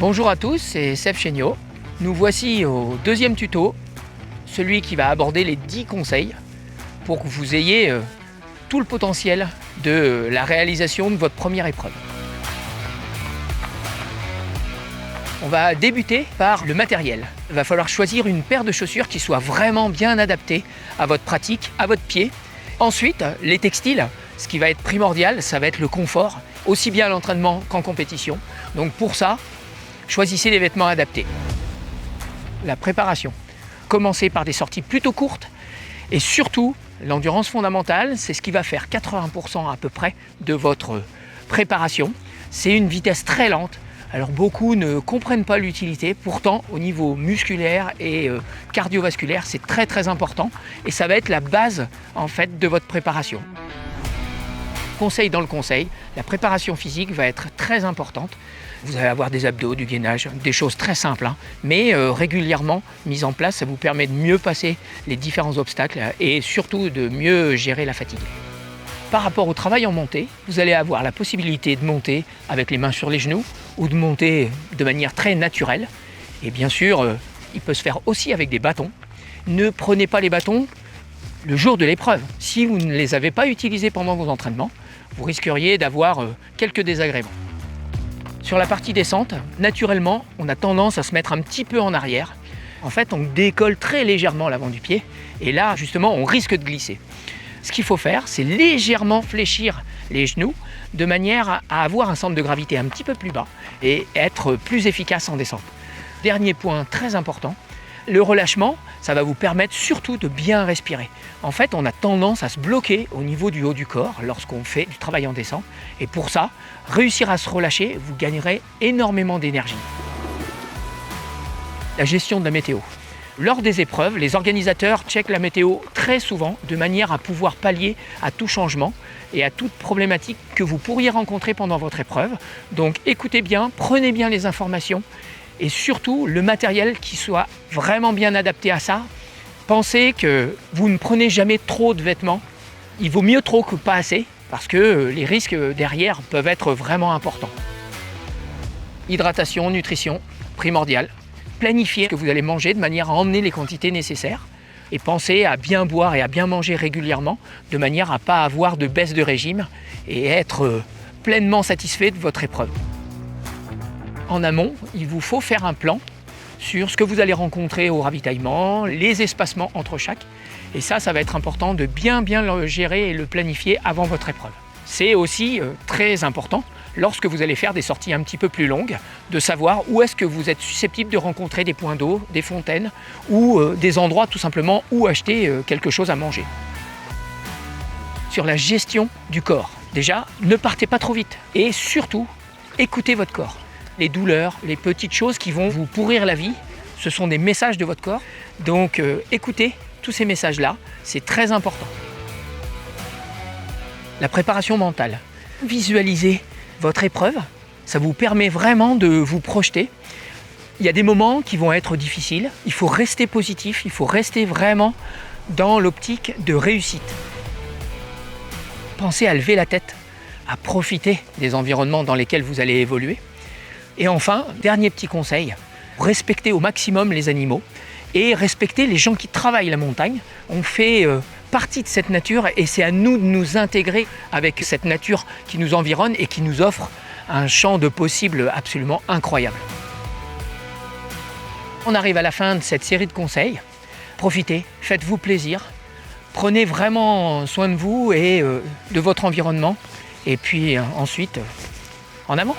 Bonjour à tous, c'est Seb Chéniaud. Nous voici au deuxième tuto, celui qui va aborder les 10 conseils pour que vous ayez tout le potentiel de la réalisation de votre première épreuve. On va débuter par le matériel. Il va falloir choisir une paire de chaussures qui soit vraiment bien adaptée à votre pratique, à votre pied. Ensuite, les textiles, ce qui va être primordial, ça va être le confort, aussi bien à l'entraînement qu'en compétition. Donc pour ça, choisissez des vêtements adaptés. La préparation. Commencez par des sorties plutôt courtes et surtout, l'endurance fondamentale, c'est ce qui va faire 80% à peu près de votre préparation. C'est une vitesse très lente. Alors beaucoup ne comprennent pas l'utilité, pourtant au niveau musculaire et cardiovasculaire, c'est très important et ça va être la base en fait de votre préparation. Conseil dans le conseil, la préparation physique va être très importante. Vous allez avoir des abdos, du gainage, des choses très simples, mais régulièrement mises en place, ça vous permet de mieux passer les différents obstacles et surtout de mieux gérer la fatigue. Par rapport au travail en montée, vous allez avoir la possibilité de monter avec les mains sur les genoux ou de monter de manière très naturelle. Et bien sûr, il peut se faire aussi avec des bâtons. Ne prenez pas les bâtons le jour de l'épreuve. Si vous ne les avez pas utilisés pendant vos entraînements, vous risqueriez d'avoir quelques désagréments. Sur la partie descente, naturellement, on a tendance à se mettre un petit peu en arrière. En fait, on décolle très légèrement l'avant du pied et là, justement, on risque de glisser. Ce qu'il faut faire, c'est légèrement fléchir les genoux de manière à avoir un centre de gravité un petit peu plus bas et être plus efficace en descente. Dernier point très important, le relâchement, ça va vous permettre surtout de bien respirer. En fait, on a tendance à se bloquer au niveau du haut du corps lorsqu'on fait du travail en descente. Et pour ça, réussir à se relâcher, vous gagnerez énormément d'énergie. La gestion de la météo. Lors des épreuves, les organisateurs checkent la météo très souvent de manière à pouvoir pallier à tout changement et à toute problématique que vous pourriez rencontrer pendant votre épreuve. Donc écoutez bien, prenez bien les informations et surtout le matériel qui soit vraiment bien adapté à ça. Pensez que vous ne prenez jamais trop de vêtements. Il vaut mieux trop que pas assez parce que les risques derrière peuvent être vraiment importants. Hydratation, nutrition, primordial. Planifiez ce que vous allez manger de manière à emmener les quantités nécessaires et pensez à bien boire et à bien manger régulièrement de manière à ne pas avoir de baisse de régime et être pleinement satisfait de votre épreuve. En amont, il vous faut faire un plan sur ce que vous allez rencontrer au ravitaillement, les espacements entre chaque. Et ça va être important de bien le gérer et le planifier avant votre épreuve. C'est aussi très important lorsque vous allez faire des sorties un petit peu plus longues, de savoir où est-ce que vous êtes susceptible de rencontrer des points d'eau, des fontaines ou des endroits tout simplement où acheter quelque chose à manger. Sur la gestion du corps, déjà, ne partez pas trop vite et surtout, écoutez votre corps. Les douleurs, les petites choses qui vont vous pourrir la vie, ce sont des messages de votre corps. Donc écoutez tous ces messages-là, c'est très important. La préparation mentale. Visualisez votre épreuve, ça vous permet vraiment de vous projeter. Il y a des moments qui vont être difficiles, il faut rester positif, il faut rester vraiment dans l'optique de réussite. Pensez à lever la tête, à profiter des environnements dans lesquels vous allez évoluer. Et enfin, dernier petit conseil, respectez au maximum les animaux et respectez les gens qui travaillent la montagne. On fait partie de cette nature et c'est à nous de nous intégrer avec cette nature qui nous environne et qui nous offre un champ de possibles absolument incroyable. On arrive à la fin de cette série de conseils. Profitez, faites-vous plaisir, prenez vraiment soin de vous et de votre environnement et puis ensuite, en avant.